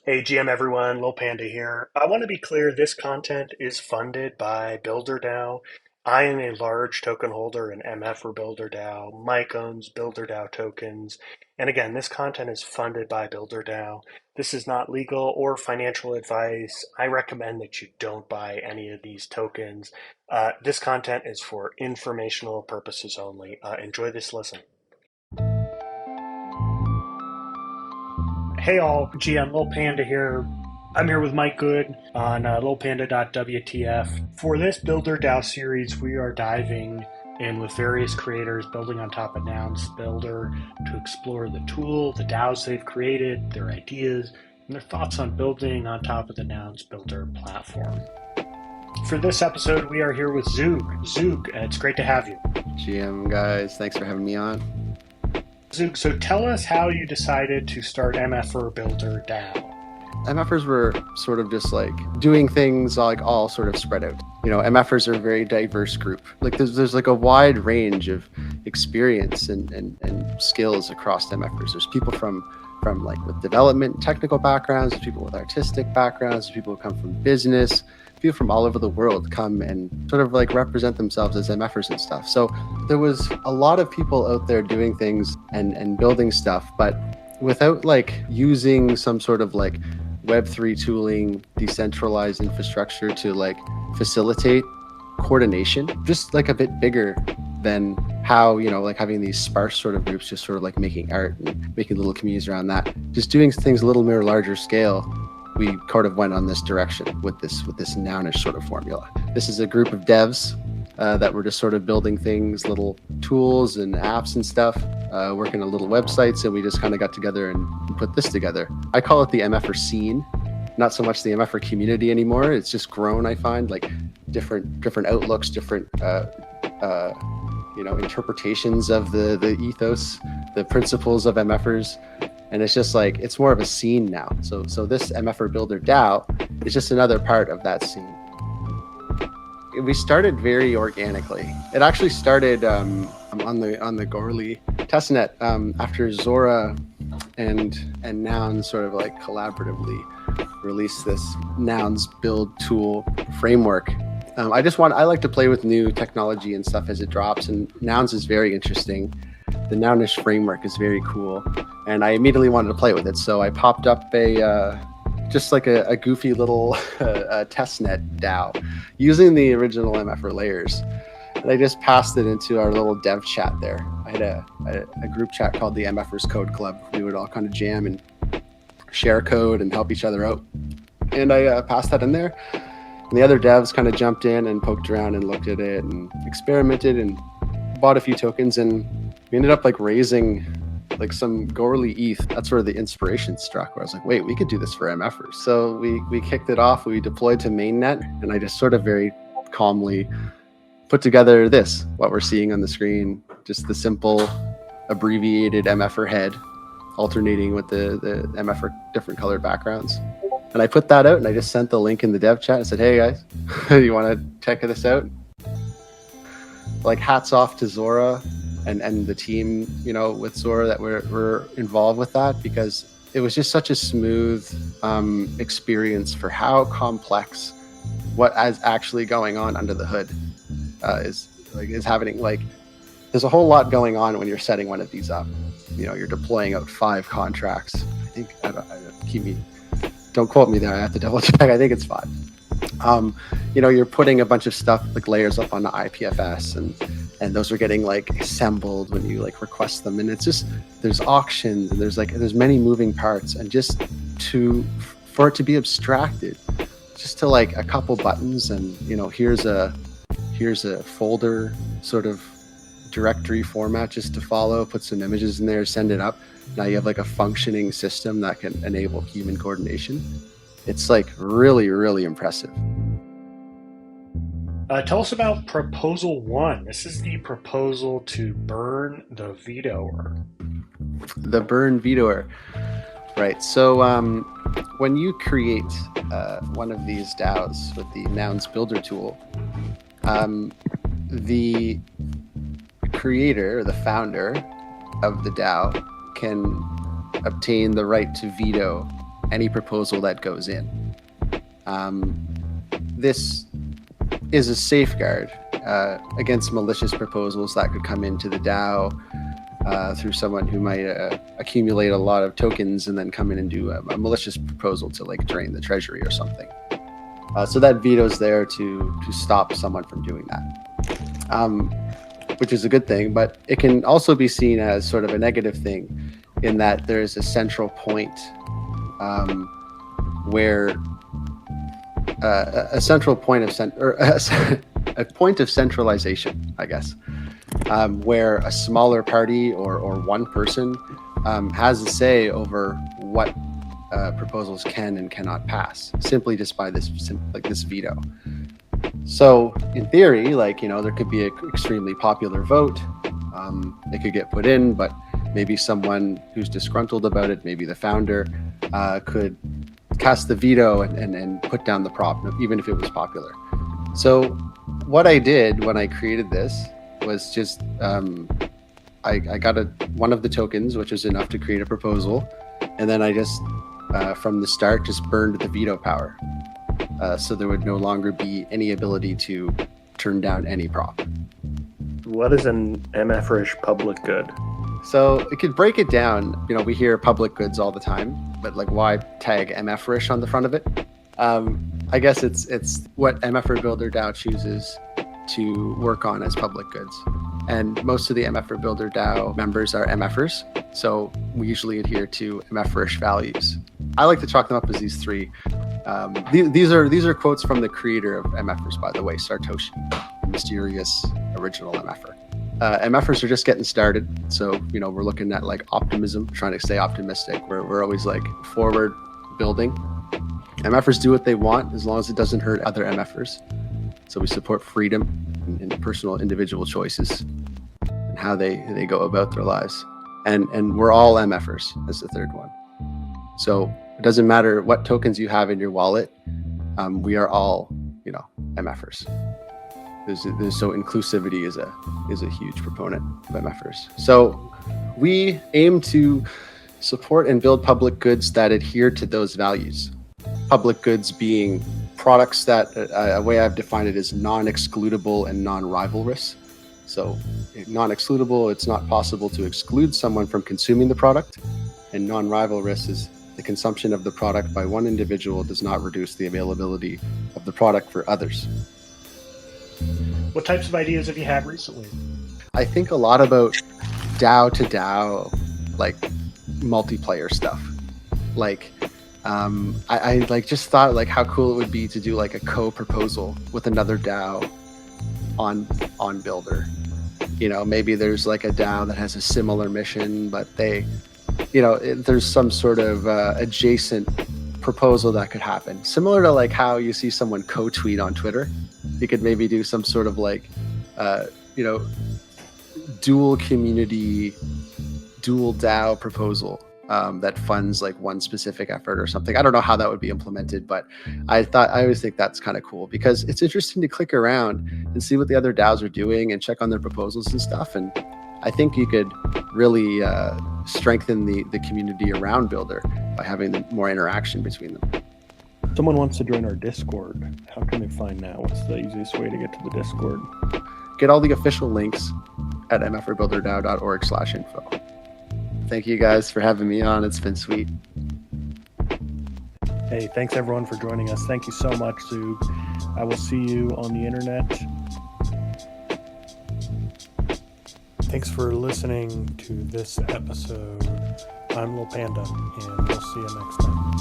Hey GM everyone, Lilpanda here. I want to be clear, this content is funded by BuilderDAO. I am a large token holder in MF for BuilderDAO. Mike owns BuilderDAO tokens. And again, this content is funded by BuilderDAO. This is not legal or financial advice. I recommend that you don't buy any of these tokens. This content is for informational purposes only. Enjoy this listen. Hey all, GM Lil Panda here. I'm here with Mike Good on lilpanda.wtf. For this Builder DAO series, we are diving in with various creators building on top of Nouns Builder to explore the tool, the DAOs they've created, their ideas, and their thoughts on building on top of the Nouns Builder platform. For this episode, we are here with Zhoug. Zhoug, it's great to have you. GM guys, thanks for having me on. Zhoug, so tell us how you decided to start mferbuilderDAO. MFers were sort of just like doing things like all sort of spread out. You know, MFers are a very diverse group. Like there's like a wide range of experience and skills across MFers. There's people from like with development, technical backgrounds, there's people with artistic backgrounds, there's people who come from business, people from all over the world come and sort of like represent themselves as MFers and stuff. So there was a lot of people out there doing things and building stuff, but without like using some sort of like Web3 tooling, decentralized infrastructure to like facilitate coordination, just like a bit bigger than how, you know, like having these sparse sort of groups just sort of like making art and making little communities around that, just doing things a little more larger scale. We kind of went on this direction with this nounish sort of formula. This is a group of devs that were just sort of building things, little tools and apps and stuff, working on little websites, and we just kind of got together and put this together. I call it the MFer scene, not so much the MFer community anymore. It's just grown, I find, like different outlooks, different interpretations of the ethos, the principles of MFers. And it's just like, it's more of a scene now. So this MFer Builder DAO is just another part of that scene. We started very organically. It actually started on the Gorley testnet after Zora and Nouns sort of like collaboratively released this Nouns build tool framework. I like to play with new technology and stuff as it drops, and Nouns is very interesting. The Nounish framework is very cool, and I immediately wanted to play with it. So I popped up just like a goofy little testnet DAO using the original MFer layers. And I just passed it into our little dev chat there. I had a group chat called the MFers Code Club. We would all kind of jam and share code and help each other out. And I passed that in there. And the other devs kind of jumped in and poked around and looked at it and experimented and bought a few tokens, and we ended up like raising like some Gorley ETH. That's where the inspiration struck, where I was like, wait, we could do this for MFers. So we kicked it off, we deployed to mainnet, and I just sort of very calmly put together what we're seeing on the screen, just the simple abbreviated MFer head alternating with the MFer different colored backgrounds. And I put that out and I just sent the link in the dev chat and said, hey guys, you want to check this out? Like hats off to Zora and the team, you know, with Zora that were involved with that, because it was just such a smooth experience for how complex what is actually going on under the hood is happening. Like there's a whole lot going on when you're setting one of these up. You know, you're deploying out 5 contracts. I think don't quote me there. I have to double check. I think it's 5. You know, you're putting a bunch of stuff like layers up on the IPFS, and those are getting like assembled when you like request them. And it's just, there's auctions and there's many moving parts, and just for it to be abstracted just to like a couple buttons, and you know, here's a folder sort of directory format just to follow, put some images in there, send it up. Now you have like a functioning system that can enable human coordination. It's like really, really impressive. Tell us about Proposal 1. This is the proposal to burn the vetoer. The burn vetoer. Right. So when you create one of these DAOs with the Nouns Builder tool, the creator, or the founder of the DAO, can obtain the right to veto any proposal that goes in. This is a safeguard against malicious proposals that could come into the DAO through someone who might accumulate a lot of tokens and then come in and do a malicious proposal to like drain the treasury or something. So that veto's there to stop someone from doing that, which is a good thing, but it can also be seen as sort of a negative thing in that there's a central point where a central point of a point of centralization, I guess, where a smaller party or one person has a say over what proposals can and cannot pass, simply just by this veto. So in theory, there could be an extremely popular vote. It could get put in, but maybe someone who's disgruntled about it, maybe the founder, could cast the veto and put down the prop, even if it was popular. So what I did when I created this was just I got one of the tokens, which was enough to create a proposal, and then I just from the start just burned the veto power, so there would no longer be any ability to turn down any prop. What is an MFerish public good? So it could break it down. We hear public goods all the time, but why tag mferish on the front of it? I guess it's what mferbuilderDAO chooses to work on as public goods. And most of the mferbuilderDAO members are MFers, so we usually adhere to mferish values. I like to chalk them up as these three. These are quotes from the creator of MFers, by the way, Satoshi, the mysterious original MFer. MFers are just getting started, so we're looking at optimism, trying to stay optimistic. We're always forward building. MFers do what they want as long as it doesn't hurt other MFers. So we support freedom and personal individual choices and how they go about their lives. And we're all MFers as the third one. So it doesn't matter what tokens you have in your wallet. We are all, MFers. So inclusivity is a huge proponent of MFers. So we aim to support and build public goods that adhere to those values. Public goods being products that, a way I've defined it, is non-excludable and non-rivalrous. So non-excludable, it's not possible to exclude someone from consuming the product. And non-rivalrous is the consumption of the product by one individual does not reduce the availability of the product for others. What types of ideas have you had recently? I think a lot about DAO to DAO, multiplayer stuff. I just thought how cool it would be to do a co-proposal with another DAO on Builder. Maybe there's a DAO that has a similar mission, but there's some sort of adjacent proposal that could happen. Similar to how you see someone co-tweet on Twitter. You could maybe do some sort of dual community, dual DAO proposal that funds one specific effort or something. I don't know how that would be implemented, but I always think that's kind of cool because it's interesting to click around and see what the other DAOs are doing and check on their proposals and stuff. And I think you could really strengthen the community around Builder by having more interaction between them. Someone wants to join our Discord. How can they find that? What's the easiest way to get to the Discord? Get all the official links at mferbuilderdao.org/info. Thank you guys for having me on. It's been sweet. Hey, thanks everyone for joining us. Thank you so much, Zhoug. I will see you on the internet. Thanks for listening to this episode. I'm Lilpanda, and we'll see you next time.